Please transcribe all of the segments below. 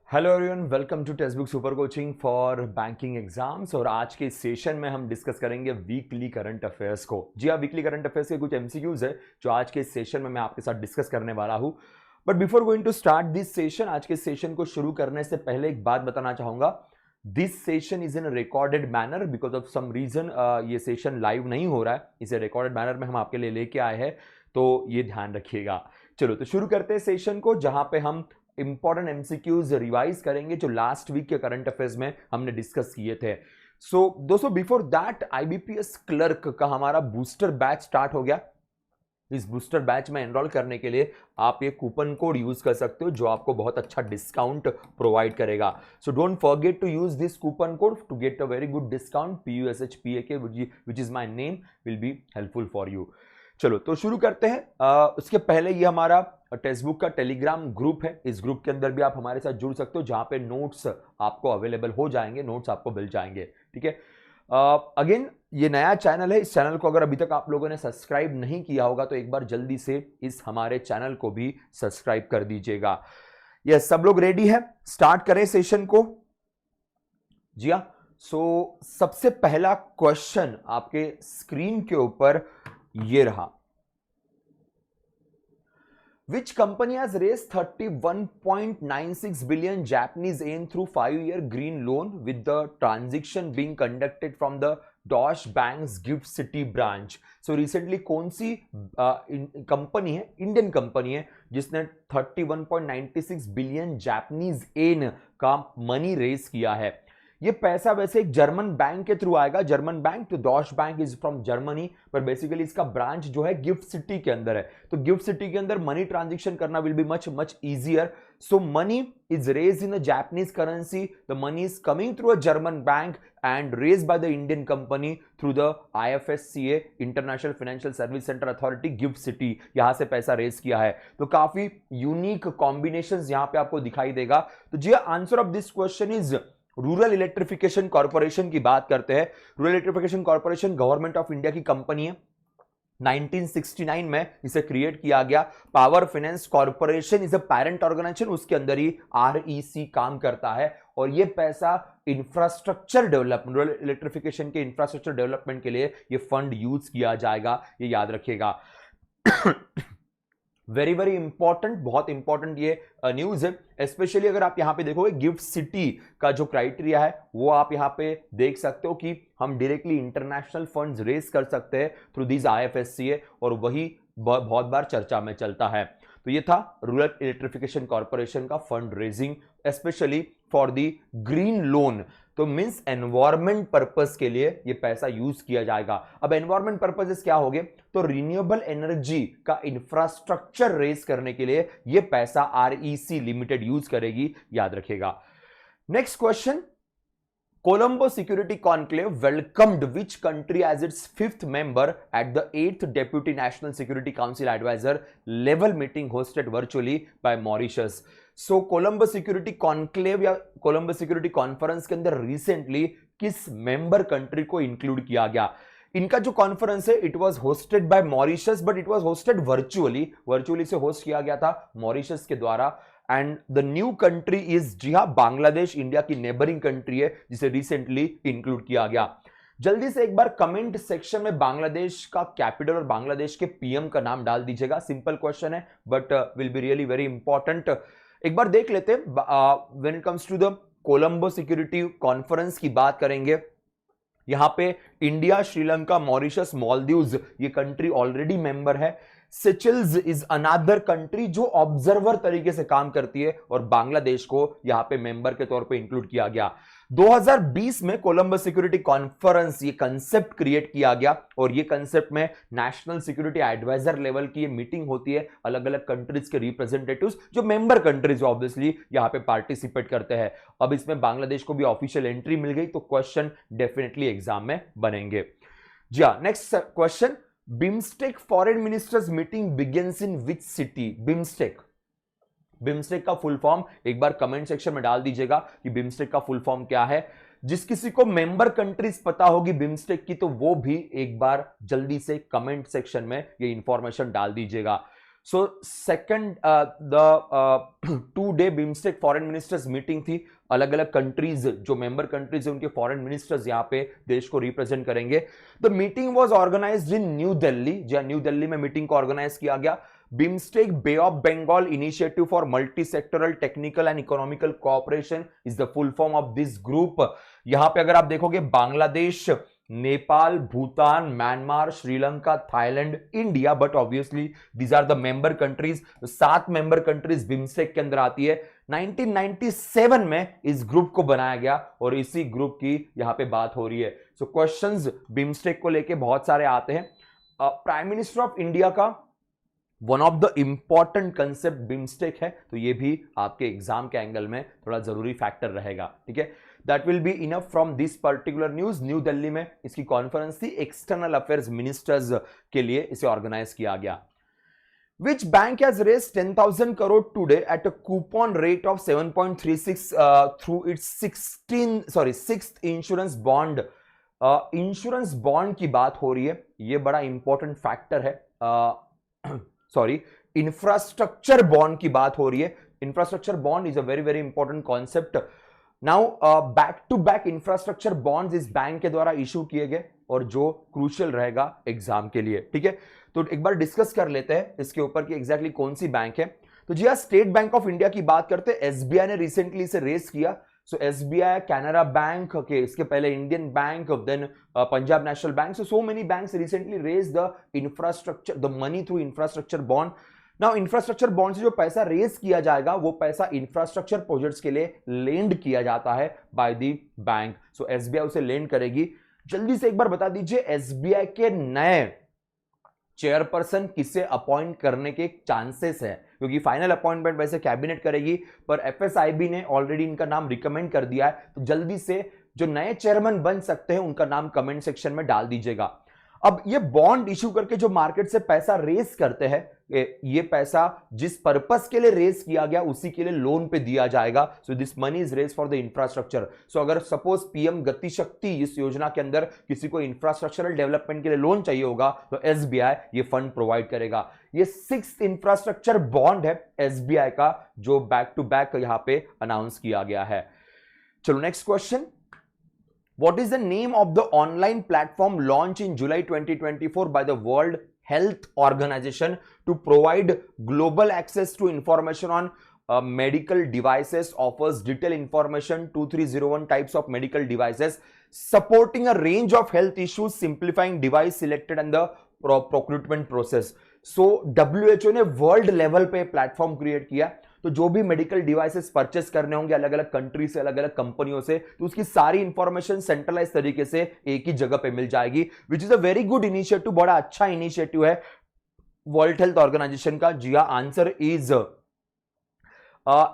Hello everyone, welcome to Testbook Super Coaching for banking exams. और आज के session में हम डिस्कस करेंगे वीकली करंट अफेयर्स को। जी हाँ, वीकली करंट अफेयर्स के कुछ एमसीक्यूज है जो आज के सेशन में मैं आपके साथ डिस्कस करने वाला हूं। But before going to start this session, आज के सेशन को शुरू करने से पहले एक बात बताना चाहूंगा। This session is in recorded manner because of some reason ये सेशन लाइव नहीं हो रहा है, इसे रिकॉर्डेड मैनर में हम आपके लिए लेके आए हैं, तो ये ध्यान रखिएगा। चलो तो शुरू करते हैं सेशन को, जहां पे हम इंपॉर्टेंट एमसीक्यूज रिवाइज करेंगे जो लास्ट वीक के करंट अफेयर्स में हमने डिस्कस किए थे। सो दोस्तों, बिफोर दैट आईबीपीएस क्लर्क का हमारा बूस्टर बैच स्टार्ट हो गया। इस बूस्टर बैच में एनरोल करने के लिए आप ये कूपन कोड यूज कर सकते हो जो आपको बहुत अच्छा डिस्काउंट प्रोवाइड करेगा। So don't forget to use this coupon code to get a very good discount. PUSHPAK which is my name will be helpful for you. चलो तो शुरू करते हैं। उसके पहले ये हमारा टेक्स्ट बुक का टेलीग्राम ग्रुप है। इस ग्रुप के अंदर भी आप हमारे साथ जुड़ सकते हो, जहां पे नोट्स आपको अवेलेबल हो जाएंगे, नोट्स आपको मिल जाएंगे। ठीक है। अगेन ये नया चैनल है, इस चैनल को अगर अभी तक आप लोगों ने सब्सक्राइब नहीं किया होगा तो एक बार जल्दी से इस हमारे चैनल को भी सब्सक्राइब कर दीजिएगा। यस, सब लोग रेडी है, स्टार्ट करें सेशन को। जी हाँ, सो सबसे पहला क्वेश्चन आपके स्क्रीन के ऊपर ये रहा। Which company has raised 31.96 billion Japanese yen through 5-year green loan with the transaction being conducted from the Deutsche Bank's Gift City branch? So recently कौन सी कंपनी है, इंडियन कंपनी है, जिसने 31.96 बिलियन जापानीज येन का money raise किया है? ये पैसा वैसे एक जर्मन बैंक के थ्रू आएगा। जर्मन बैंक, तो Dash bank is from Germany, पर बेसिकली इसका ब्रांच जो है गिफ्ट सिटी के अंदर है। तो गिफ्ट सिटी के अंदर मनी ट्रांजैक्शन करना will be much much easier. So money is raised in the Japanese currency, the money is coming through a German bank and raised by the Indian company through the IFSCA, international financial service centre authority gift city. यहां से पैसा raise किया है। तो काफी unique combinations यहां पे आपको दिखाई देगा। तो जी answer of this question is Rural Electrification Corporation की बात करते हैं। Rural Electrification Corporation government of India की कंपनी है। 1969 में इसे क्रिएट किया गया। Power Finance Corporation is a parent organisation, उसके अंदर ही REC काम करता है। और ये पैसा इंफ्रास्ट्रक्चर डेवलपमेंट, रूरल इलेक्ट्रिफिकेशन के इंफ्रास्ट्रक्चर डेवलपमेंट के लिए ये फंड यूज किया जाएगा, ये याद रखिएगा। वेरी वेरी इंपॉर्टेंट, बहुत इंपॉर्टेंट ये न्यूज है। स्पेशली अगर आप यहां पे देखोगे गिफ्ट सिटी का जो क्राइटेरिया है वो आप यहां पे देख सकते हो कि हम डायरेक्टली इंटरनेशनल फंड्स रेज कर सकते हैं थ्रू दिस IFSCA, और वही बहुत बार चर्चा में चलता है। तो ये था रूरल इलेक्ट्रिफिकेशन कॉर्पोरेशन का fund raising, specially for the green loan. तो मींस एनवायरमेंट पर्पस के लिए ये पैसा यूज किया जाएगा। अब एनवायरमेंट पर्पसेस क्या होंगे? तो रिन्यूएबल एनर्जी का इंफ्रास्ट्रक्चर रेज करने के लिए ये पैसा REC लिमिटेड यूज करेगी, याद रखिएगा। Next question, Colombo Security Conclave welcomed which country as its 5th member at the 8th Deputy National Security Council Advisor level meeting hosted virtually by Mauritius? So Colombo Security Conclave या Colombo Security Conference के अंदर recently किस member country को include किया गया? इनका जो conference है it was hosted by Mauritius, but it was hosted virtually से होस्ट किया गया था मॉरिशस के द्वारा। And the new country is, जी हां, बांग्लादेश, इंडिया की नेबरिंग कंट्री है जिसे रिसेंटली इंक्लूड किया गया। जल्दी से एक बार कमेंट सेक्शन में बांग्लादेश का कैपिटल और बांग्लादेश के PM का नाम डाल दीजिएगा। सिंपल क्वेश्चन है but will be really very important. एक बार देख लेते हैं, when it comes to the Colombo security conference की बात करेंगे। यहां पे इंडिया, श्रीलंका, मॉरिशस, मालदीव्स ये कंट्री ऑलरेडी मेंबर है। सेचेल्स इज अनदर कंट्री जो ऑब्जर्वर तरीके से काम करती है, और बांग्लादेश को यहां पे मेंबर के तौर पे इंक्लूड किया गया। 2020 में कोलंबो सिक्योरिटी कॉन्फ्रेंस ये कंसेप्ट क्रिएट किया गया, और ये कंसेप्ट में नेशनल सिक्योरिटी एडवाइजर लेवल की ये मीटिंग होती है। अलग अलग कंट्रीज के रिप्रेजेंटेटिव्स जो मेंबर कंट्रीज ऑब्वियसली यहां पे पार्टिसिपेट करते हैं। अब इसमें बांग्लादेश को भी ऑफिशियल एंट्री मिल गई, तो क्वेश्चन डेफिनेटली एग्जाम में बनेंगे। जी हाँ, next question, BIMSTEC foreign ministers meeting begins in which city? BIMSTEC का फुल फॉर्म एक बार कमेंट सेक्शन में डाल दीजिएगा कि बिम्स्टेक का फुल फॉर्म क्या है। जिस किसी को मेंबर कंट्रीज पता होगी बिम्स्टेक की, तो वो भी एक बार जल्दी से कमेंट सेक्शन में ये इंफॉर्मेशन डाल दीजिएगा। So second the 2 day BIMSTEC foreign ministers meeting थी। अलग अलग कंट्रीज जो मेंबर कंट्रीज है उनके फॉरेन मिनिस्टर्स यहां पे देश को रिप्रेजेंट करेंगे। The meeting was organised in New Delhi, जहां न्यू दिल्ली में मीटिंग को ऑर्गेनाइज किया गया। BIMSTEC bay of Bengal initiative for multi sectoral technical and economical cooperation is the full form of this group. यहां पे अगर आप देखोगे Bangladesh, Nepal, Bhutan, Myanmar, Sri Lanka, Thailand, India, but obviously these are the member countries. 7 member countries BIMSTEC के अंदर आती है। 1997 में इस ग्रुप को बनाया गया और इसी ग्रुप की यहां पे बात हो रही है। सो क्वेश्चंस बिम्स्टेक को लेके बहुत सारे आते हैं। प्राइम मिनिस्टर ऑफ इंडिया का one of the important concept BIMSTEC है, तो ये भी आपके एग्जाम के एंगल में थोड़ा जरूरी फैक्टर रहेगा। ठीक है, that will be enough from this particular news. New Delhi में इसकी कॉन्फ्रेंस थी, एक्सटर्नल अफेयर्स मिनिस्टर्स के लिए इसे ऑर्गेनाइज किया गया। Which bank has raised 10,000 crore today at a coupon rate of 7.36 through its 6th insurance bond? Insurance bond की बात हो रही है, ये बड़ा इंपॉर्टेंट फैक्टर है। इंफ्रास्ट्रक्चर बॉन्ड की बात हो रही है। Infrastructure bond is a very very important concept. Now back to back infrastructure bonds इस बैंक के द्वारा इशू किए गए और जो क्रूशियल रहेगा एग्जाम के लिए। ठीक है, तो एक बार डिस्कस कर लेते हैं इसके ऊपर कि एग्जैक्टली कौन सी बैंक है। तो जी हाँ, स्टेट बैंक ऑफ इंडिया की बात करते हैं। एसबीआई ने रिसेंटली इसे रेस किया। So SBI, Canara bank, okay, इसके पहले Indian bank, then Punjab national bank. So many banks recently raise the infrastructure, the money through infrastructure bond. Now infrastructure bond से जो पैसा रेज किया जाएगा वो पैसा इंफ्रास्ट्रक्चर प्रोजेक्ट्स के लिए लेंड किया जाता है by the bank. So SBI उसे लेंड करेगी। जल्दी से एक बार बता दीजिए एसबीआई के नए चेयरपर्सन किसे अपॉइंट करने के चांसेस है, क्योंकि फाइनल अपॉइंटमेंट वैसे कैबिनेट करेगी, पर एफएसआईबी ने ऑलरेडी इनका नाम रिकमेंड कर दिया है। तो जल्दी से जो नए चेयरमैन बन सकते हैं उनका नाम कमेंट सेक्शन में डाल दीजिएगा। अब ये बॉन्ड इशू करके जो मार्केट से पैसा रेस करते हैं, ये पैसा जिस पर्पस के लिए रेस किया गया उसी के लिए लोन पे दिया जाएगा। So this money is raise for the infrastructure. So अगर सपोज पीएम गति शक्ति इस योजना के अंदर किसी को इंफ्रास्ट्रक्चरल डेवलपमेंट के लिए लोन चाहिए होगा तो एसबीआई ये फंड प्रोवाइड करेगा। ये 6th इंफ्रास्ट्रक्चर बॉन्ड है एसबीआई का, जो बैक टू बैक यहां पे अनाउंस किया गया है। चलो next question. What is the name of the online platform launched in July 2024 by the World Health Organization to provide global access to information on medical devices, offers detailed information 2301 types of medical devices, supporting a range of health issues, simplifying device selected and the procurement process. So WHO ने world level पे platform create किया, तो जो भी medical devices purchase करने होंगे अलग अलग कंट्री से, अलग अलग कंपनियों से, तो उसकी सारी इंफॉर्मेशन सेंट्रलाइज तरीके से एक ही जगह पे मिल जाएगी, विच is a very good initiative. बड़ा अच्छा इनिशिएटिव है वर्ल्ड हेल्थ ऑर्गेनाइजेशन का। जी हाँ, आंसर इज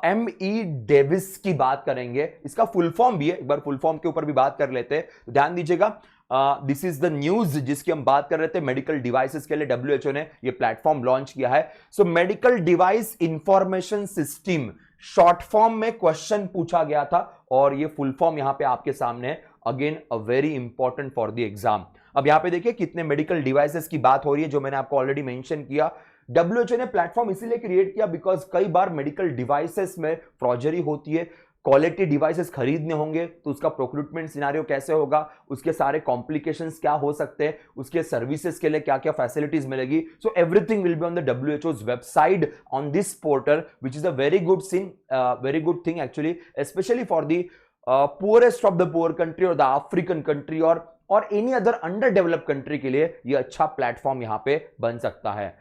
एमई डेविस की बात करेंगे। इसका फुल फॉर्म भी है, एक बार फुल फॉर्म के ऊपर भी बात कर लेते हैं, तो ध्यान दीजिएगा। दिस इज द न्यूज जिसकी हम बात कर रहे थे। मेडिकल डिवाइसेस के लिए डब्ल्यूएचओ ने ये प्लेटफॉर्म लॉन्च किया है। So medical device information system, short form में क्वेश्चन पूछा गया था और ये फुल फॉर्म यहां पे आपके सामने, again a very important for the exam. अब यहां पे देखिए कितने मेडिकल डिवाइसेस की बात हो रही है, जो मैंने आपको ऑलरेडी मेंशन किया। डब्ल्यूएचओ ने प्लेटफॉर्म इसीलिए क्रिएट किया बिकॉज कई बार मेडिकल डिवाइसेस में फ्रॉजरी होती है। क्वालिटी डिवाइसेस खरीदने होंगे तो उसका प्रोक्यूरमेंट सिनेरियो कैसे होगा, उसके सारे कॉम्प्लिकेशंस क्या हो सकते हैं, उसके सर्विसेज के लिए क्या क्या फैसिलिटीज मिलेगी। So everything will be on the डब्ल्यूएचओ's website on this portal, which is a very good thing actually, specially for the poorest of the poor country और द अफ्रीकन कंट्री और any other under developed country के लिए यह अच्छा platform यहां पे बन सकता है।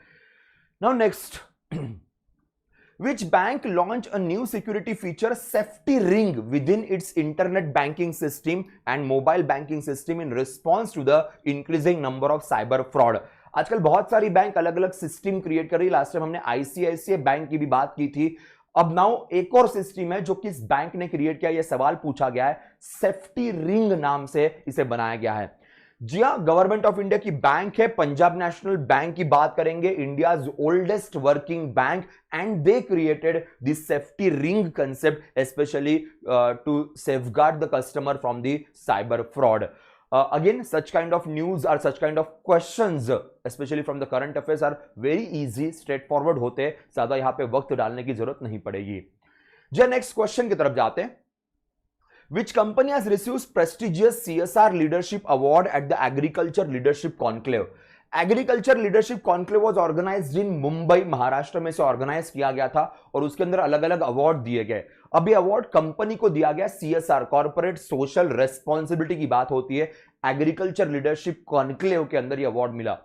Now next, which bank launched a new security feature, safety ring, within its internet banking system and mobile banking system in response to the increasing number of cyber fraud? आजकल बहुत सारी बैंक अलग अलग सिस्टम क्रिएट कर रही है। Last time हमने ICICI bank की भी बात की थी। अब नाउ एक और सिस्टम है जो किस बैंक ने क्रिएट किया, यह सवाल पूछा गया है। सेफ्टी रिंग नाम से इसे बनाया गया है। जी हां, गवर्नमेंट ऑफ इंडिया की बैंक है, पंजाब नेशनल बैंक की बात करेंगे, India's oldest working bank, and they created this safety ring concept specially to safeguard the customer from the cyber fraud. again such kind of news or such kind of questions especially from the current affairs are very easy straightforward होते हैं, ज्यादा यहां पे वक्त डालने की जरूरत नहीं पड़ेगी। जो नेक्स्ट क्वेश्चन की तरफ जाते हैं, which company has received prestigious CSR leadership award at the agriculture leadership conclave? Agriculture leadership conclave was organised in Mumbai, Maharashtra में से ऑर्गेनाइज किया गया था और उसके अंदर अलग अलग अवार्ड दिए गए। अभी अवार्ड कंपनी को दिया गया, सीएसआर कॉर्पोरेट सोशल रेस्पॉन्सिबिलिटी की बात होती है, एग्रीकल्चर लीडरशिप कॉन्क्लेव के अंदर ये अवार्ड मिला।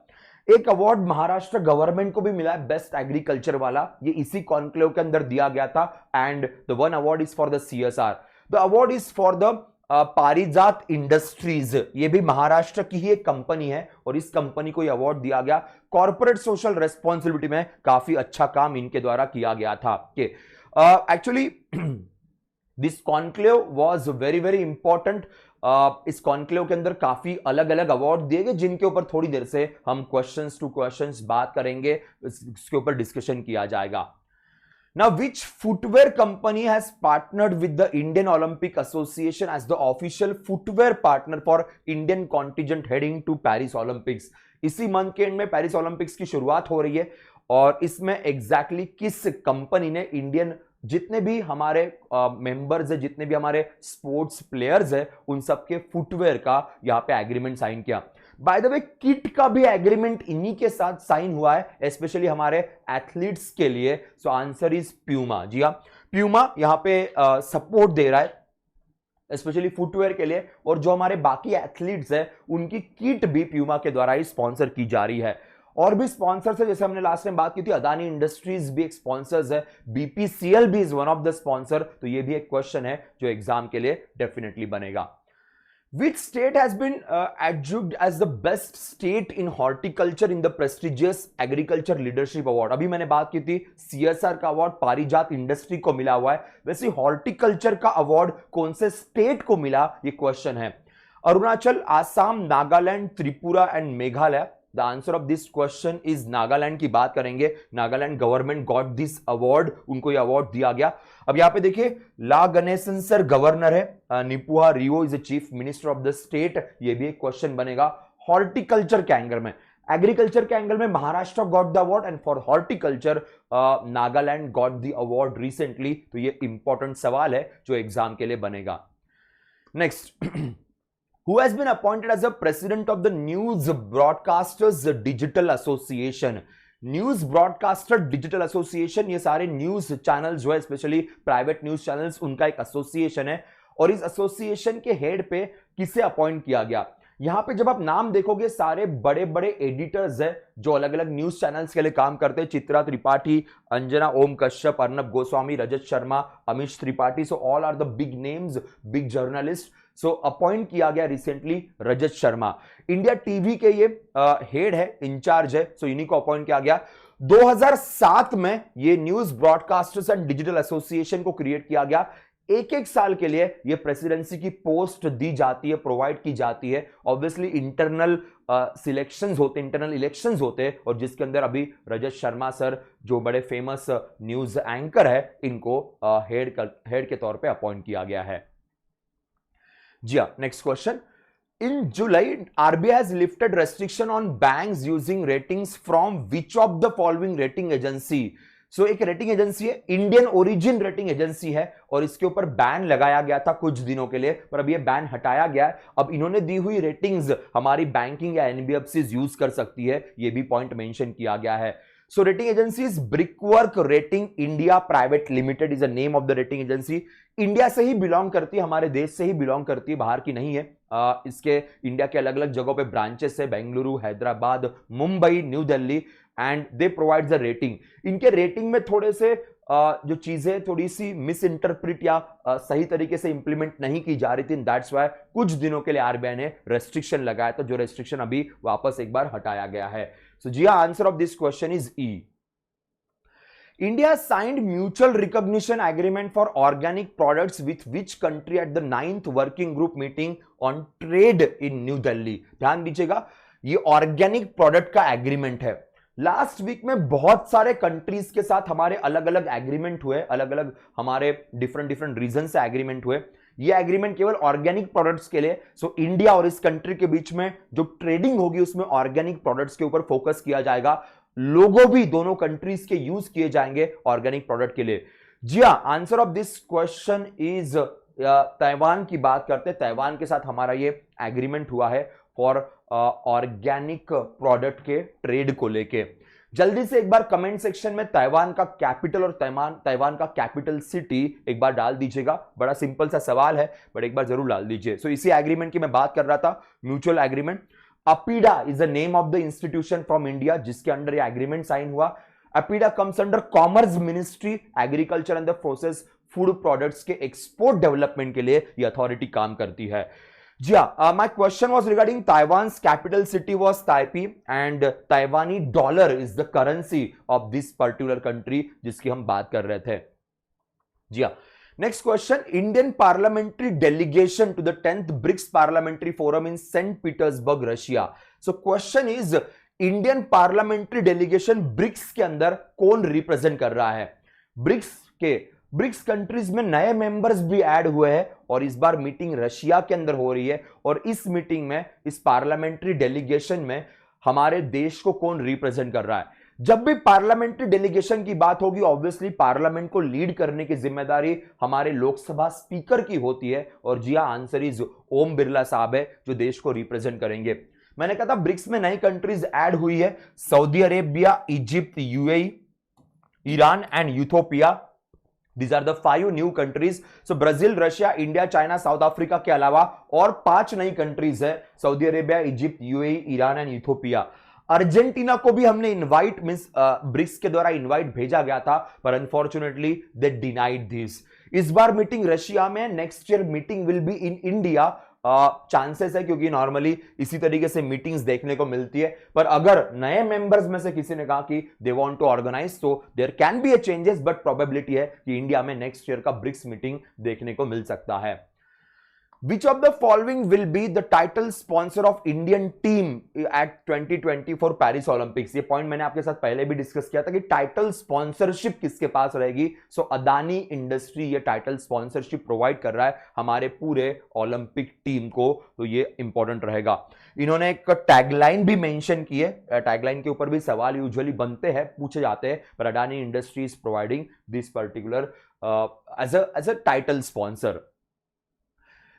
एक अवार्ड महाराष्ट्र गवर्नमेंट को भी मिला है, बेस्ट एग्रीकल्चर वाला, ये इसी कॉन्क्लेव के अंदर दिया गया था। And the one award is for the CSR, the award is for the पारिजात इंडस्ट्रीज, ये भी महाराष्ट्र की ही एक कंपनी है और इस कंपनी को ये अवार्ड दिया गया। कॉर्पोरेट सोशल रेस्पॉन्सिबिलिटी में काफी अच्छा काम इनके द्वारा किया गया था। Actually this conclave was very very important. इस कॉन्क्लेव के अंदर काफी अलग अलग अवार्ड दिए गए जिनके ऊपर थोड़ी देर से हम क्वेश्चंस टू क्वेश्चंस बात करेंगे, इसके ऊपर डिस्कशन किया जाएगा। Now, which footwear company has partnered with the Indian Olympic Association as the official footwear partner for Indian contingent heading to Paris Olympics? इसी मंथ के एंड में पेरिस ओलंपिक्स की शुरुआत हो रही है और इसमें एग्जैक्टली किस कंपनी ने इंडियन जितने भी हमारे मेंबर्स है, जितने भी हमारे स्पोर्ट्स प्लेयर्स है, उन सबके फुटवेयर का यहां पे एग्रीमेंट साइन किया। बाय द वे किट का भी एग्रीमेंट इन्हीं के साथ साइन हुआ है, स्पेशली हमारे एथलीट्स के लिए। So answer is Puma. जी हाँ, प्यूमा यहां पे सपोर्ट दे रहा है स्पेशली फुटवेयर के लिए, और जो हमारे बाकी एथलीट्स है उनकी किट भी प्यूमा के द्वारा ही स्पॉन्सर की जा रही है। और भी स्पॉन्सर्स है, जैसे हमने लास्ट टाइम बात की थी, अदानी इंडस्ट्रीज भी एक स्पॉन्सर्स है, बीपीसीएल भी is one of the sponsor. तो ये भी एक क्वेश्चन है जो एग्जाम के लिए डेफिनेटली बनेगा। Which state has been adjudged as the best state in horticulture in the prestigious agriculture leadership award? अभी मैंने बात की थी सीएसआर का अवार्ड पारिजात इंडस्ट्री को मिला हुआ है, वैसे हॉर्टिकल्चर का अवार्ड कौन से स्टेट को मिला, ये क्वेश्चन है। Arunachal, Assam, Nagaland, Tripura and Meghalaya. The answer of this question is Nagaland की बात करेंगे। Nagaland government got this award, उनको यह अवार्ड दिया गया। अब यहां पे देखिए, ला गणेशन सर गवर्नर है, Neiphiu Rio is the chief minister of the state, ये भी एक क्वेश्चन बनेगा। हॉर्टिकल्चर के एंगल में, एग्रीकल्चर के एंगल में Maharashtra got the award and for horticulture Nagaland got the award recently. तो ये इंपॉर्टेंट सवाल है जो एग्जाम के लिए बनेगा। Next, who has been appointed as the president of the News Broadcasters Digital Association? News broadcaster digital association, ये सारे न्यूज चैनल्स जो है स्पेशली प्राइवेट न्यूज चैनल्स, उनका एक एसोसिएशन है और इस एसोसिएशन के हेड पे किसे अपॉइंट किया गया? यहां पे जब आप नाम देखोगे, सारे बड़े बड़े एडिटर्स हैं जो अलग अलग न्यूज चैनल्स के लिए काम करते हैं। Chitra Tripathi, Anjana Om Kashyap, Arnab Goswami, Rajat Sharma, Amish Tripathi. So all are the big names, big journalist. So appoint किया गया recently Rajat Sharma. India TV के ये हेड है, इंचार्ज है, सो इन्हीं को अपॉइंट किया गया। 2007 में ये news broadcasters and digital association को क्रिएट किया गया। एक एक साल के लिए ये प्रेसिडेंसी की पोस्ट दी जाती है, प्रोवाइड की जाती है। ऑब्वियसली इंटरनल सिलेक्शंस होते, इंटरनल इलेक्शंस होते हैं, और जिसके अंदर अभी रजत शर्मा सर जो बड़े फेमस न्यूज एंकर है, इनको हेड के तौर पे अपॉइंट किया गया है। जी हाँ, next question. In July, RBI has lifted restriction on banks using ratings from which of the following rating agency? So एक रेटिंग एजेंसी है, इंडियन ओरिजिन रेटिंग एजेंसी है, और इसके ऊपर बैन लगाया गया था कुछ दिनों के लिए, पर अब ये बैन हटाया गया है। अब इन्होंने दी हुई रेटिंग्स हमारी बैंकिंग या एनबीएफसीज यूज कर सकती है, ये भी पॉइंट मेंशन किया गया है। So rating agency is Brickwork Rating India Private Limited is the name of the rating agency. India से ही बिलोंग करती है, हमारे देश से ही बिलोंग करती है, बाहर की नहीं है। इसके इंडिया के अलग अलग जगहों पे ब्रांचेस है, Bengaluru, Hyderabad, Mumbai, new Delhi, and they provide the rating. इनके रेटिंग में थोड़े से जो चीजें थोड़ी सी मिस इंटरप्रिट या सही तरीके से इंप्लीमेंट नहीं की जा रही थी, दैट्स वाई कुछ दिनों के लिए आरबीआई ने रेस्ट्रिक्शन लगाया था, जो रेस्ट्रिक्शन अभी वापस एक बार हटाया गया है। सो जी हाँ, answer of this question is E. India signed mutual recognition agreement for organic products with which country at the 9th working group meeting on trade in New Delhi? ध्यान दीजिएगा, ये ऑर्गेनिक प्रोडक्ट का एग्रीमेंट है। Last week में बहुत सारे countries के साथ हमारे अलग अलग एग्रीमेंट हुए, अलग अलग हमारे डिफरेंट रीजन से एग्रीमेंट हुए। ये एग्रीमेंट केवल ऑर्गेनिक प्रोडक्ट्स के लिए, सो इंडिया और इस कंट्री के बीच में जो ट्रेडिंग होगी उसमें ऑर्गेनिक प्रोडक्ट्स के ऊपर फोकस किया जाएगा। लोगो भी दोनों कंट्रीज के यूज किए जाएंगे ऑर्गेनिक प्रोडक्ट के लिए। जी हां, answer of this question is Taiwan की बात करते हैं। ताइवान के साथ हमारा ये एग्रीमेंट हुआ है फॉर ऑर्गेनिक प्रोडक्ट के ट्रेड को लेके। जल्दी से एक बार कमेंट सेक्शन में ताइवान का कैपिटल और ताइवान का कैपिटल सिटी एक बार डाल दीजिएगा। बड़ा सिंपल सा सवाल है बट एक बार जरूर डाल दीजिए। सो इसी एग्रीमेंट की मैं बात कर रहा था, mutual agreement. APEDA is the name of the institution from India जिसके अंडर ये एग्रीमेंट साइन हुआ। APEDA comes under commerce ministry, agriculture and the process food products के एक्सपोर्ट डेवलपमेंट के लिए ये अथॉरिटी काम करती है। जी हाँ, my question was regarding Taiwan's capital city was Taipei and Taiwanese dollar is the currency of this particular country जिसकी हम बात कर रहे थे। जी हाँ, next question, Indian parliamentary delegation to the 10th BRICS parliamentary forum in saint Petersburg Russia. So question is, Indian parliamentary delegation BRICS के अंदर कौन रिप्रेजेंट कर रहा है? ब्रिक्स कंट्रीज में नए मेंबर्स भी ऐड हुए हैं और इस बार मीटिंग रशिया के अंदर हो रही है और इस मीटिंग में, इस पार्लियामेंट्री डेलीगेशन में हमारे देश को कौन रिप्रेजेंट कर रहा है? जब भी पार्लियामेंट्री डेलीगेशन की बात होगी ऑब्वियसली पार्लियामेंट को लीड करने की जिम्मेदारी हमारे लोकसभा स्पीकर की होती है और जी हां, आंसर इज ओम बिरला साहब है जो देश को रिप्रेजेंट करेंगे। मैंने कहा था ब्रिक्स में नई कंट्रीज ऐड हुई है, Saudi Arabia, Egypt, UAE, Iran and Ethiopia. These are the 5 new countries. So Brazil, Russia, India, China, south Africa के अलावा और 5 नई कंट्रीज है, Saudi Arabia, Egypt, UAE, Iran and Ethiopia. Argentina को भी हमने इनवाइट मींस ब्रिक्स के द्वारा इनवाइट भेजा गया था पर अनफॉर्चुनेटली दे डिनाइड दिस। इस बार मीटिंग रशिया में, next year meeting will be in India. Chances है क्योंकि नॉर्मली इसी तरीके से मीटिंग्स देखने को मिलती है, पर अगर नए मेंबर्स में से किसी ने कहा कि दे वांट टू ऑर्गेनाइज तो there can be a changes, but probability है कि इंडिया में नेक्स्ट ईयर का ब्रिक्स मीटिंग देखने को मिल सकता है। Which of the following will be the title sponsor of Indian team at 2024 Paris Olympics? ये पॉइंट मैंने आपके साथ पहले भी डिस्कस किया था कि टाइटल स्पॉन्सरशिप किसके पास रहेगी। सो अदानी इंडस्ट्री ये टाइटल स्पॉन्सरशिप प्रोवाइड कर रहा है हमारे पूरे ओलंपिक टीम को, तो ये इंपॉर्टेंट रहेगा। इन्होंने एक टैगलाइन भी मेंशन की है, टैगलाइन के ऊपर भी सवाल यूजुअली बनते हैं, पूछे जाते हैं, पर Adani industry is providing this particular as a title sponsor.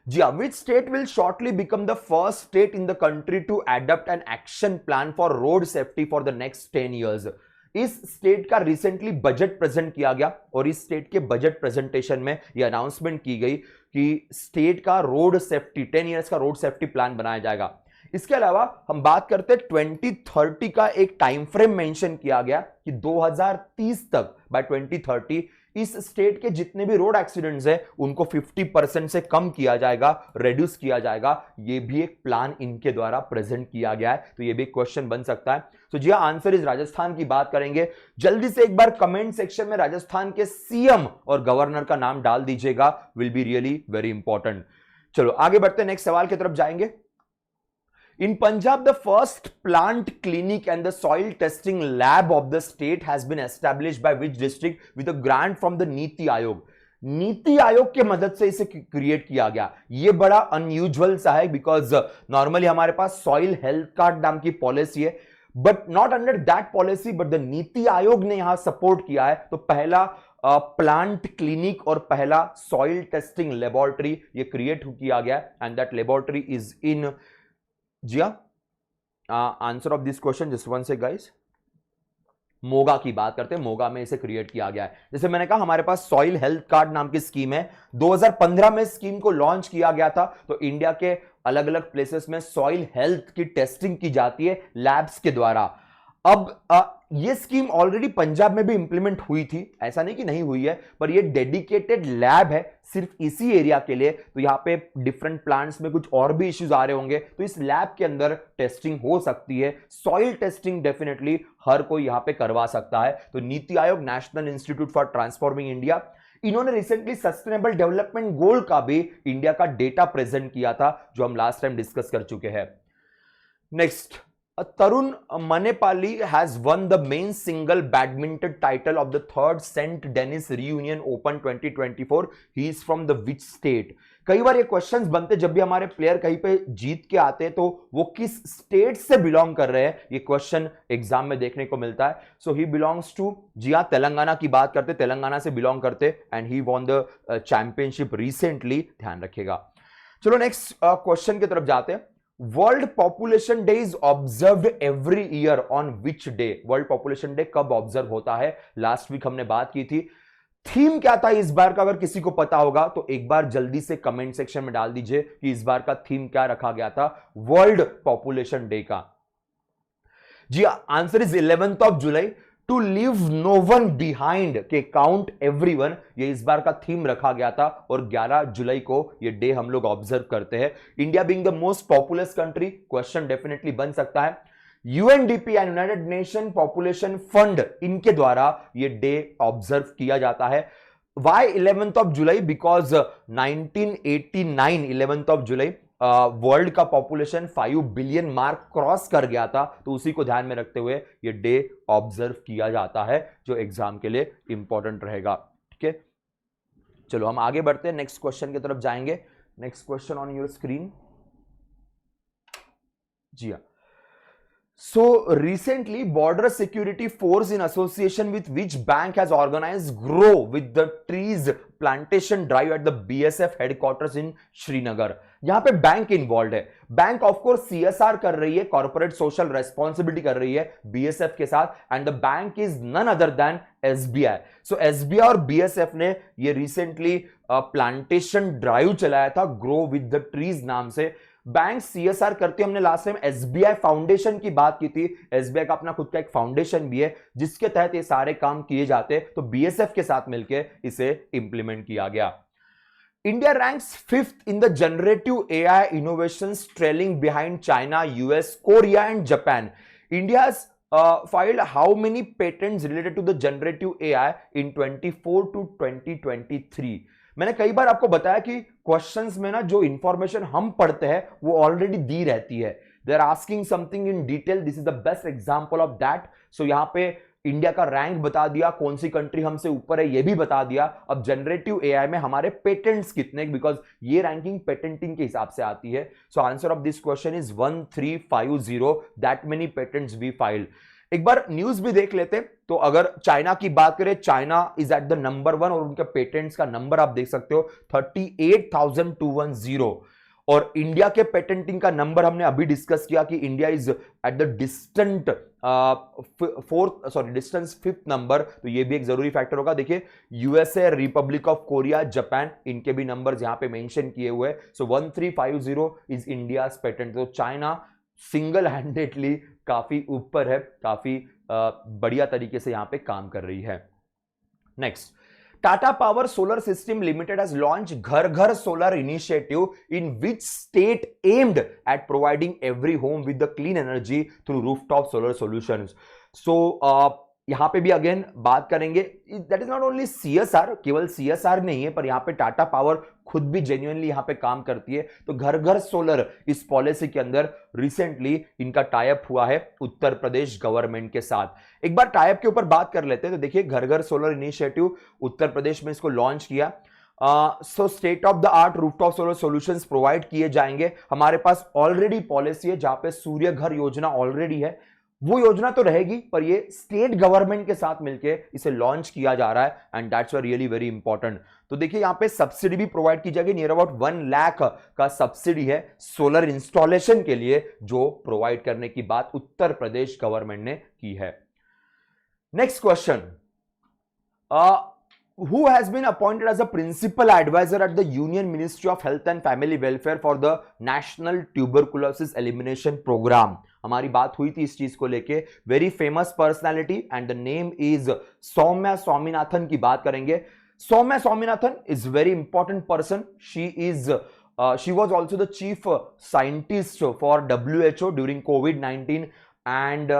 जी हाँ, which state will shortly become the first state in the country to adopt an action plan for road safety for the next 10 years? इस state का recently budget present किया गया और इस state के budget presentation में यह अनाउंसमेंट की गई कि स्टेट का रोड सेफ्टी 10 इयर्स का रोड सेफ्टी प्लान बनाया जाएगा। इसके अलावा हम बात करते हैं 2030 का एक टाइम फ्रेम मेंशन किया गया कि 2030 तक, बाय 2030 इस स्टेट के जितने भी रोड एक्सीडेंट्स हैं उनको 50% से कम किया जाएगा, रिड्यूस किया जाएगा। ये भी एक प्लान इनके द्वारा प्रेजेंट किया गया है, तो ये भी एक क्वेश्चन बन सकता है। तो जी हां, आंसर इज राजस्थान की बात करेंगे। जल्दी से एक बार कमेंट सेक्शन में राजस्थान के सीएम और गवर्नर का नाम डाल दीजिएगा, will be really very important. चलो आगे बढ़ते हैं, नेक्स्ट सवाल की तरफ जाएंगे। In Punjab, the first plant clinic and the soil testing lab of the state has been established by which district with a grant from the NITI Aayog? NITI Aayog के मदद से इसे क्रिएट किया गया। ये बड़ा अनयूजुअल सा है बिकॉज नॉर्मली हमारे पास सॉइल हेल्थ कार्ड नाम की पॉलिसी है, but not under that policy, but the NITI Aayog ने यहां सपोर्ट किया है। तो पहला प्लांट क्लिनिक और पहला सॉइल टेस्टिंग लेबोरेटरी ये क्रिएट किया गया and that laboratory is in, जी हाँ, answer of this question just one sec guys, Moga की बात करते हैं। मोगा में इसे क्रिएट किया गया है। जैसे मैंने कहा हमारे पास सॉइल हेल्थ कार्ड नाम की स्कीम है, 2015 में स्कीम को लॉन्च किया गया था। तो इंडिया के अलग अलग प्लेसेस में सॉइल हेल्थ की टेस्टिंग की जाती है लैब्स के द्वारा। अब ये स्कीम ऑलरेडी पंजाब में भी इंप्लीमेंट हुई थी, ऐसा नहीं कि नहीं हुई है, पर ये डेडिकेटेड लैब है सिर्फ इसी एरिया के लिए। तो यहां पे डिफरेंट प्लांट्स में कुछ और भी इश्यूज आ रहे होंगे, तो इस लैब के अंदर टेस्टिंग हो सकती है। सॉइल टेस्टिंग डेफिनेटली हर कोई यहां पे करवा सकता है। तो NITI Aayog, national institute for transforming India, इन्होंने रिसेंटली सस्टेनेबल डेवलपमेंट गोल का भी इंडिया का डेटा प्रेजेंट किया था जो हम लास्ट टाइम डिस्कस कर चुके हैं। Next, Tarun Manepali has won the men's single badminton title of the third St. Denis Reunion Open 2024. He is from the which state? कई बार ये क्वेश्चंस बनते जब भी हमारे प्लेयर कहीं पे जीत के आते हैं तो वो किस स्टेट से बिलोंग कर रहे हैं, ये क्वेश्चन एग्जाम में देखने को मिलता है. सो ही बिलोंग्स टू, जी हाँ, तेलंगाना की बात करते, तेलंगाना से बिलोंग करते and he won the championship recently, ध्यान रखिएगा. चलो नेक्स्ट क्वेश्चन की तरफ जाते हैं. World population day is observed every year on which day? World population day कब ऑब्जर्व होता है? लास्ट वीक हमने बात की थी. थीम क्या था इस बार का? अगर किसी को पता होगा तो एक बार जल्दी से कमेंट सेक्शन में डाल दीजिए कि इस बार का थीम क्या रखा गया था वर्ल्ड पॉपुलेशन डे का. जी answer is 11th of July. To leave no one behind के काउंट एवरीवन, ये इस बार का थीम रखा गया था और 11 जुलाई को ये डे हम लोग ऑब्जर्व करते हैं. India being the most populous country, question definitely बन सकता है. UNDP and United Nation population fund, इनके द्वारा ये डे ऑब्जर्व किया जाता है. Why 11th of July? Because 1989 11th of July world का पॉपुलेशन 5 बिलियन मार्क क्रॉस कर गया था, तो उसी को ध्यान में रखते हुए ये डे ऑब्जर्व किया जाता है, जो एग्जाम के लिए इंपॉर्टेंट रहेगा. ठीक है, चलो हम आगे बढ़ते हैं, नेक्स्ट क्वेश्चन की तरफ जाएंगे. Next question on your screen. जी हाँ. So recently, Border Security Force in association with which bank has organized Grow with the Trees plantation drive at the BSF headquarters in Srinagar. यहां पे bank involve है. Bank of course CSR कर रही है, corporate social responsibility कर रही है BSF के साथ, and the bank is none other than SBI. So SBI और BSF ने ये रिसेंटली प्लांटेशन ड्राइव चलाया था ग्रो विद द ट्रीज नाम से. बैंक CSR करती है. हमने लास्ट टाइम SBI फाउंडेशन की बात की थी. SBI का अपना खुद का एक फाउंडेशन भी है जिसके तहत ये सारे काम किए जाते हैं, तो BSF के साथ मिलकर इसे इंप्लीमेंट किया गया. India ranks 5th in the generative AI innovations, trailing behind China, US, Korea and Japan. India has filed how many patents related to the generative AI in 24 to 2023? मैंने कई बार आपको बताया कि क्वेश्चंस में ना जो इंफॉर्मेशन हम पढ़ते हैं वो ऑलरेडी दी रहती है. They are asking something in detail, this is the best example of that. So यहां पे इंडिया का रैंक बता दिया, कौन सी कंट्री हमसे ऊपर है ये भी बता दिया. अब जनरेटिव एआई में हमारे पेटेंट्स कितने, बिकॉज ये रैंकिंग पेटेंटिंग के हिसाब से आती है. So answer of this question is 1350. That many patents we filed. एक बार न्यूज भी देख लेते. तो अगर चाइना की बात करें, China is at the number 1 और उनके पेटेंट्स का नंबर आप देख सकते हो 38,210. और इंडिया के पेटेंटिंग का नंबर हमने अभी डिस्कस किया कि India is at the distance 5th number. तो ये भी एक जरूरी फैक्टर होगा. देखिए USA, Republic of Korea, Japan, इनके भी नंबर्स यहां पे मेंशन किए हुए. सो 1350 इज इंडिया पेटेंट. तो चाइना सिंगल हैंडेडली काफी ऊपर है, काफी बढ़िया तरीके से यहां पे काम कर रही है. Next, Tata power solar system limited has launch Ghar Ghar solar initiative in which state aimed at providing every home with the clean energy through rooftop solar solutions. So यहां पे भी अगेन बात करेंगे. That is not only CSR, केवल CSR नहीं है, पर यहां पे टाटा पावर खुद भी जेन्युइनली यहां पे काम करती है. तो घर घर सोलर इस पॉलिसी के अंदर रिसेंटली इनका टाइप हुआ है उत्तर प्रदेश गवर्नमेंट के साथ. एक बार टाइप के ऊपर बात कर लेते हैं. तो देखिए घर घर सोलर इनिशिएटिव उत्तर प्रदेश में इसको लॉन्च किया. So state of the art rooftop solar solutions provide किए जाएंगे. हमारे पास ऑलरेडी पॉलिसी है जहां पे सूर्य घर योजना ऑलरेडी है. वो योजना तो रहेगी, पर ये स्टेट गवर्नमेंट के साथ मिलके इसे लॉन्च किया जा रहा है, and that's really very important. तो देखिए यहां पे सब्सिडी भी प्रोवाइड की जाएगी. नियर अबाउट 1 लाख का सब्सिडी है सोलर इंस्टॉलेशन के लिए, जो प्रोवाइड करने की बात उत्तर प्रदेश गवर्नमेंट ने की है. Next question, who has been appointed as a principal advisor at the Union Ministry of Health and Family Welfare for the National Tuberculosis Elimination Program? हमारी बात हुई थी इस चीज को लेके. Very famous personality and the name is Soumya Swaminathan की बात करेंगे. Soumya Swaminathan is very important person. she was also the chief scientist for WHO during COVID-19 and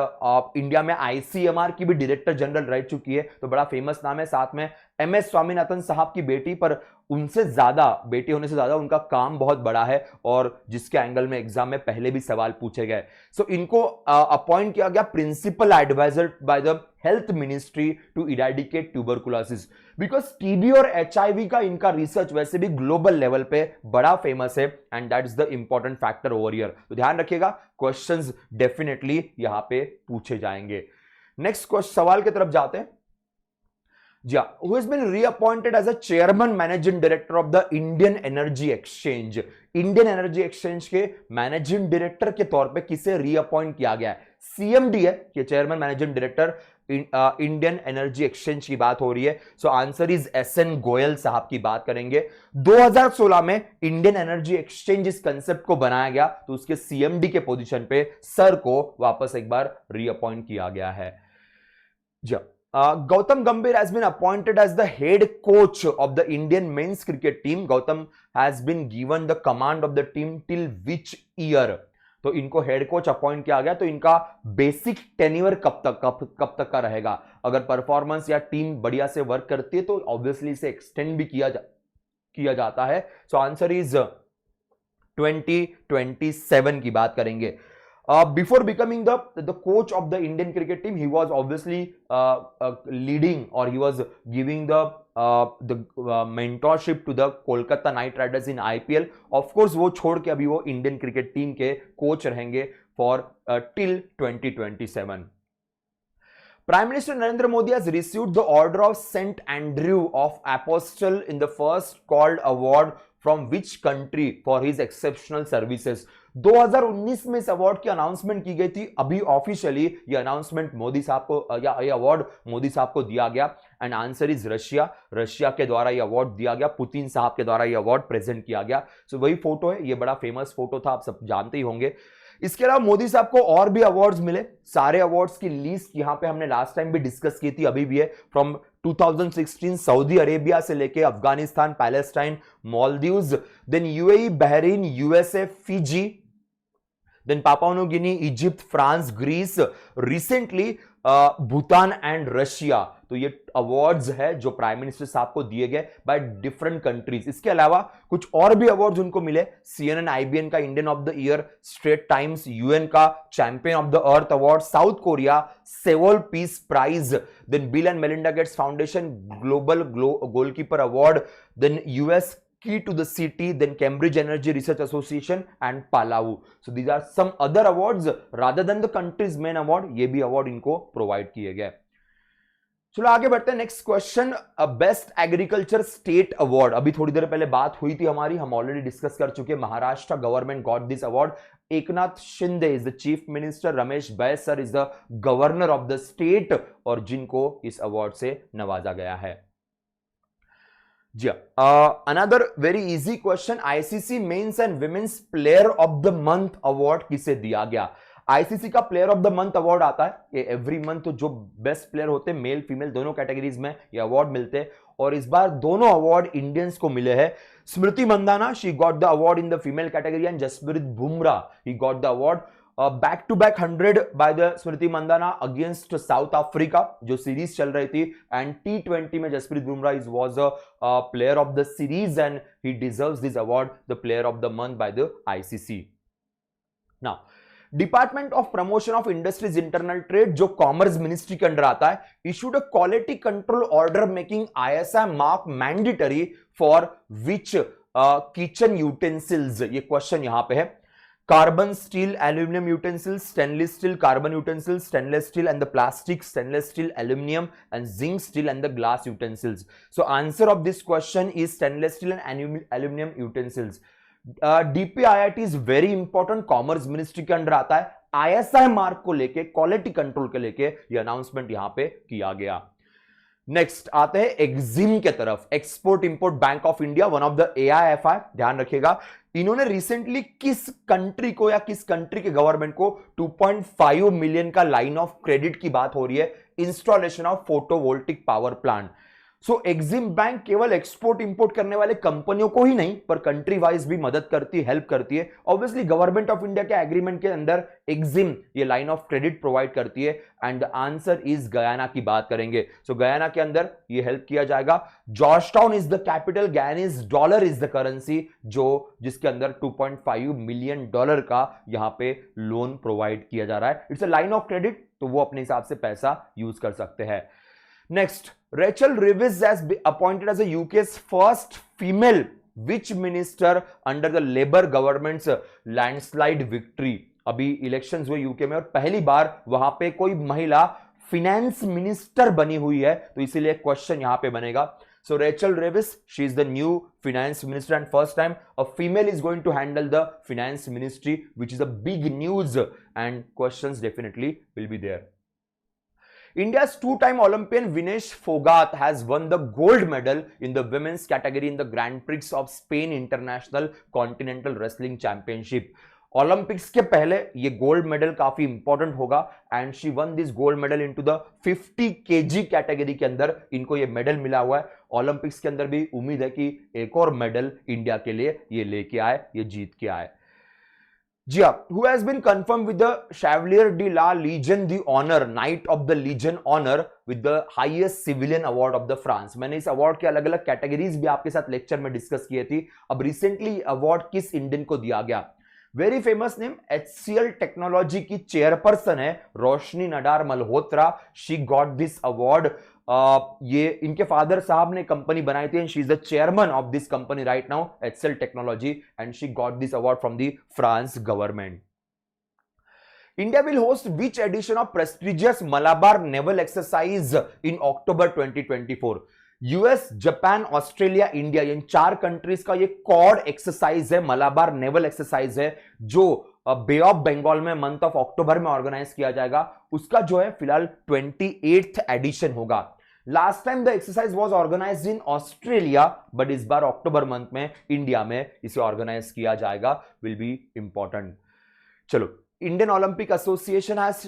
India में आईसीएमआर की भी डायरेक्टर जनरल रह चुकी है, तो बड़ा फेमस नाम है। साथ में एमएस स्वामीनाथन साहब की बेटी, पर उनसे ज्यादा, बेटी होने से ज्यादा उनका काम बहुत बड़ा है और जिसके एंगल में एग्जाम में पहले भी सवाल पूछे गए। सो इनको अपॉइंट किया गया principal adviser by the health ministry to eradicate tuberculosis, because TB और एचआईवी का इनका रिसर्च वैसे भी ग्लोबल लेवल पे बड़ा फेमस है and that is the important factor over here. तो ध्यान रखिएगा, क्वेश्चंस डेफिनेटली यहां पे पूछे जाएंगे। नेक्स्ट सवाल की तरफ जाते हैं। who has been reappointed as a chairman managing director of the Indian Energy Exchange? Indian energy exchange के मैनेजिंग डायरेक्टर के तौर पे किसे रीअपॉइंट किया गया है? सीएमडी है कि chairman managing director Indian energy exchange की बात हो रही है। So answer is SN Goyal साहब की बात करेंगे। 2016 में इंडियन एनर्जी एक्सचेंज इस कंसेप्ट को बनाया गया, तो उसके सीएमडी के पोजीशन पे सर को वापस एक बार रीअपॉइंट किया गया है। Gautam Gambhir has been appointed as the head coach of the Indian men's cricket team. Gautam has been given the command of the team till which year? तो इनको हेड कोच अपॉइंट किया गया, तो इनका basic tenure कब तक का रहेगा? अगर परफॉर्मेंस या टीम बढ़िया से वर्क करती है तो ऑब्वियसली इसे एक्सटेंड भी किया जाता है। सो आंसर इज 2027 की बात करेंगे। Before becoming the coach of the Indian cricket team, he was obviously leading, or he was giving the mentorship to the Kolkata Knight Riders in IPL. Of course, वो छोड़ के अभी वो Indian cricket team के coach रहेंगे for till 2027. Prime Minister Narendra Modi has received the Order of St. Andrew of Apostle in the first called award from which country for his exceptional services? 2019 में इस award की announcement की गई थी। अभी officially ये announcement Modi साहब को, या ये अवार्ड मोदी साहब को दिया गया and answer is Russia. Russia के द्वारा ये अवार्ड दिया गया, पुतिन साहब के द्वारा ये अवार्ड प्रेजेंट किया गया। सो वही फोटो है, ये बड़ा फेमस फोटो था, आप सब जानते ही होंगे। इसके अलावा मोदी साहब को और भी अवार्ड्स मिले। सारे अवार्ड्स की लिस्ट यहां पे हमने लास्ट टाइम भी डिस्कस की थी, अभी भी है। फ्रॉम 2016 सऊदी अरेबिया से लेके Afghanistan, Palestine, Maldives, then UAE, Bahrain, USA, Fiji, then Papua New Guinea, Egypt, France, Greece, recently Bhutan and Russia. तो ये अवार्ड्स है जो प्राइम मिनिस्टर साहब को दिए गए बाय डिफरेंट कंट्रीज। इसके अलावा कुछ और भी अवार्ड्स उनको मिले। सीएनएन आईबीएन का Indian of the year, Straits Times UN का champion of the earth award, South Korea Seoul peace prize, then Bill and Melinda Gates foundation global goalkeeper award, then US Key to the City, then Cambridge Energy Research Association and Palau. So these are some other awards rather than the country's main award. ये भी award इनको provide किए गए। चलो आगे बढ़ते हैं। Next question, best agriculture state award. अभी थोड़ी देर पहले बात हुई थी हमारी, हम ऑलरेडी डिस्कस कर चुके हैं। Maharashtra government got this award. Eknath Shinde is the chief minister, Ramesh Bais sir is the governor of the state, और जिनको इस अवार्ड से नवाजा गया है। जी, another very easy question, ICC men's and women's player of the month award किसे दिया गया? आईसीसी का player of the month award आता है, ये एवरी मंथ जो बेस्ट प्लेयर होते हैं, मेल फीमेल दोनों कैटेगरीज में ये अवार्ड मिलते हैं, और इस बार दोनों अवार्ड इंडियंस को मिले हैं। Smriti Mandhana, she got the award in the female category, and Jasprit Bumrah, he got the award. Back to back 100 by the Smriti Mandhana against South Africa, जो सीरीज चल रही थी, एंड T20 में Jasprit Bumrah was a player of the series and he deserves this award, the player of the month by the ICC. Now department of promotion of industries internal trade, जो commerce ministry के under आता है, issued a quality control order making ISI mark mandatory for which kitchen utensils. ये question यहां पे है। Carbon steel, aluminum utensils, stainless steel, carbon utensils, stainless steel and the plastic, stainless steel, aluminum and zinc steel and the glass utensils. So answer of this question is stainless steel and aluminum utensils. DPIIT is very important, commerce ministry के under आता है। ISI mark को लेके, quality control के लेके ये announcement यहां पे किया गया। नेक्स्ट आते हैं एक्सिम के तरफ, export import bank of India, one of the AIFI। ध्यान रखिएगा, इन्होंने रिसेंटली किस कंट्री को या किस कंट्री के गवर्नमेंट को 2.5 मिलियन का लाइन ऑफ क्रेडिट की बात हो रही है, installation of photovoltaic power plant. So Exim bank केवल एक्सपोर्ट इंपोर्ट करने वाले कंपनियों को ही नहीं पर कंट्री वाइज भी मदद करती है, हेल्प करती है। ऑब्वियसली गवर्नमेंट ऑफ इंडिया के एग्रीमेंट के अंदर एक्सिम ये लाइन ऑफ क्रेडिट प्रोवाइड करती है and the answer is Guyana की बात करेंगे। सो गयाना के अंदर ये हेल्प किया जाएगा। Georgetown is the capital, Guyanese dollar is the currency जिसके अंदर $2.5 मिलियन का यहां पे लोन प्रोवाइड किया जा रहा है। It's a line of credit, तो वो अपने हिसाब से पैसा यूज कर सकते हैं। Next, Rachel Reeves has been appointed as a UK's first female which minister under the Labour government's landslide victory। अभी इलेक्शंस हुए यूके में और पहली बार वहां पे कोई महिला फिनेंस मिनिस्टर बनी हुई है, तो इसीलिए क्वेश्चन यहां पे बनेगा। So Rachel Reeves, she is the new finance minister and first time a female is going to handle the finance ministry, which is a big news and questions definitely will be there. India's two-time Olympian Vinesh Phogat has won the gold medal in the women's category in the Grand Prix of Spain International Continental Wrestling Championship. Olympics के पहले ये gold medal काफी important होगा and she one this gold medal into the 50 KG category के अंदर इनको ये medal मिला हुआ है। ओलंपिक्स के अंदर भी उम्मीद है कि एक और मेडल इंडिया के लिए ये लेके आए, ये जीत के आए। जी हाँ, who has been confirmed with the Chevalier de la Légion d'Honneur, Knight of the Legion Honor with the highest civilian award of the France। मैंने इस अवार्ड के अलग अलग कैटेगरीज भी आपके साथ लेक्चर में डिस्कस किए थी। अब रिसेंटली अवार्ड किस इंडियन को दिया गया? Very famous name, HCL technology की चेयरपर्सन है Roshni Nadar Malhotra. She got this award. ये इनके फादर साहब ने कंपनी बनाई थी and she is the chairman of this company right now, HCL technology, and she got this award from the France government. India will host which edition of prestigious Malabar naval exercise in October 2024? US, Japan, Australia, India, in 4 countries का ये cord exercise है, Malabar naval exercise है, जो बे of Bengal में month of October में organise किया जाएगा। उसका जो है फिलहाल 28th एडिशन होगा। Last time the exercise was organised in Australia, but इस बार अक्टूबर मंथ में इंडिया में इसे ऑर्गेनाइज किया जाएगा, विल बी इंपॉर्टेंट। चलो, Indian Olympic Association has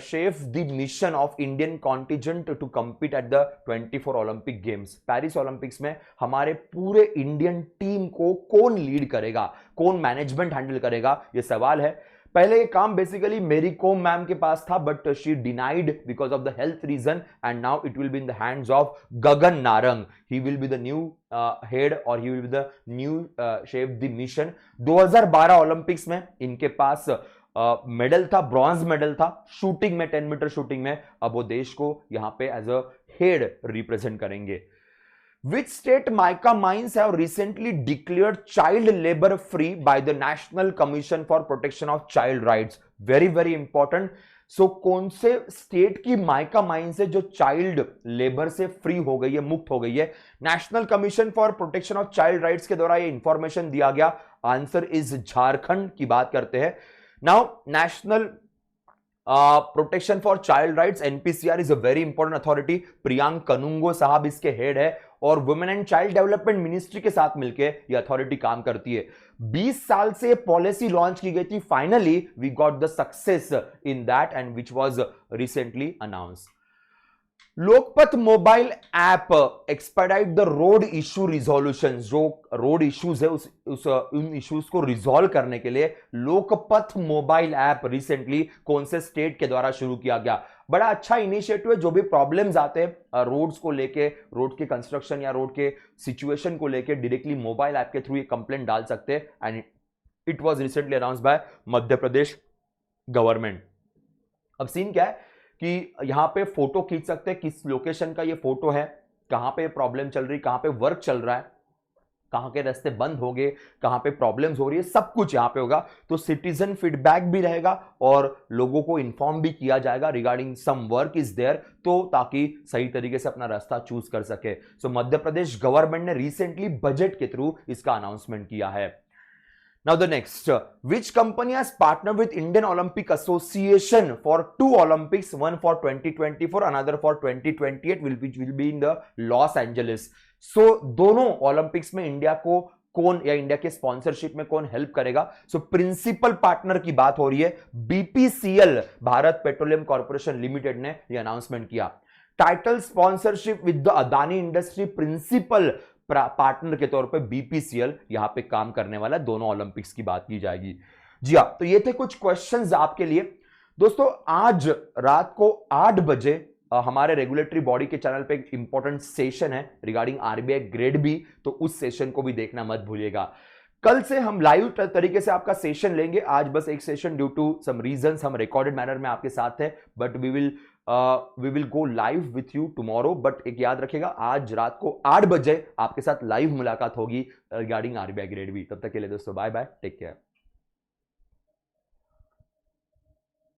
shaped the mission of Indian contingent to compete at the 24 Olympic Games। Paris Olympics में हमारे पूरे इंडियन टीम को कौन लीड करेगा, कौन मैनेजमेंट हैंडल करेगा, ये सवाल है। पहले ये काम बेसिकली मेरी कोम मैम के पास था, but she denied because of the health reason and now it will be in the hands of Gagan Narang. He will be the new head और he will be the new chef de mission. 2012 Olympics में इनके पास medal था, bronze medal था shooting में, 10 metre shooting में। अब वो देश को यहां पे एज अ हेड रिप्रेजेंट करेंगे। Which state mica mines have recently declared child labor free by the National Commission for Protection of Child Rights? Very very important। सो कौन से स्टेट की माइका माइंस है जो चाइल्ड लेबर से free हो गई है, मुक्त हो गई है? National commission for protection of child rights के द्वारा ये इंफॉर्मेशन दिया गया। आंसर इज झारखंड की बात करते हैं। Now, National Protection for Child Rights (NPCR) is a very important authority। Priyank Kanungo साहब इसके हेड है और women and child development ministry के साथ मिलकर ये अथॉरिटी काम करती है। 20 साल से पॉलिसी लॉन्च की गई थी। Finally we got the success in that and which was recently announced. Lokpath mobile app expedite the road issue resolution. जो रोड इश्यूज है उन इश्यूज को रिजॉल्व करने के लिए लोकपथ मोबाइल ऐप रिसेंटली कौन से स्टेट के द्वारा शुरू किया गया? बड़ा अच्छा इनिशिएटिव है। जो भी प्रॉब्लम्स आते हैं रोड्स को लेके, रोड के कंस्ट्रक्शन या रोड के सिचुएशन को लेके, डायरेक्टली मोबाइल ऐप के थ्रू ये कंप्लेंट डाल सकते हैं and it was recently announced by Madhya Pradesh government. अब सीन क्या है कि यहां पे फोटो खींच सकते हैं, किस लोकेशन का ये फोटो है, कहां पे प्रॉब्लम चल रही, कहां पे वर्क चल रहा है, कहां के रास्ते बंद हो गए, कहां पे प्रॉब्लम्स हो रही है, सब कुछ यहां पे होगा। तो सिटीजन फीडबैक भी रहेगा और लोगों को इन्फॉर्म भी किया जाएगा regarding some work is there, तो ताकि सही तरीके से अपना रास्ता चूज कर सके। सो मध्य प्रदेश गवर्नमेंट ने रिसेंटली बजट के थ्रू इसका अनाउंसमेंट किया है। Now the next, which company has partnered with Indian Olympic Association for 2 Olympics, one for 2024, another for 2028, which will be in the Los Angeles. So दोनों Olympics में India को कौन या India के स्पॉन्सरशिप में कौन हेल्प करेगा? सो प्रिंसिपल पार्टनर की बात हो रही है। BPCL Bharat petroleum corporation limited ने यह अनाउंसमेंट किया। Title sponsorship with the Adani industry principal partner के तौर पे बीपीसीएल यहां पे काम करने वाला, दोनों ओलंपिक्स की बात की जाएगी। जी हाँ, तो ये थे कुछ क्वेश्चंस आपके लिए। दोस्तों आज रात को 8 बजे हमारे रेगुलेटरी बॉडी के चैनल पे एक इंपॉर्टेंट सेशन है रिगार्डिंग आरबीआई ग्रेड बी, तो उस सेशन को भी देखना मत भूलिएगा। कल से हम लाइव तरीके से आपका सेशन लेंगे। आज बस एक session due to some reasons हम रिकॉर्डेड मैनर में आपके साथ है, but we will go live with you tomorrow. But एक याद रखिएगा, आज रात को 8 बजे आपके साथ लाइव मुलाकात होगी रिगार्डिंग आरबीआई ग्रेड बी। तब तक के लिए दोस्तों बाय बाय, टेक केयर।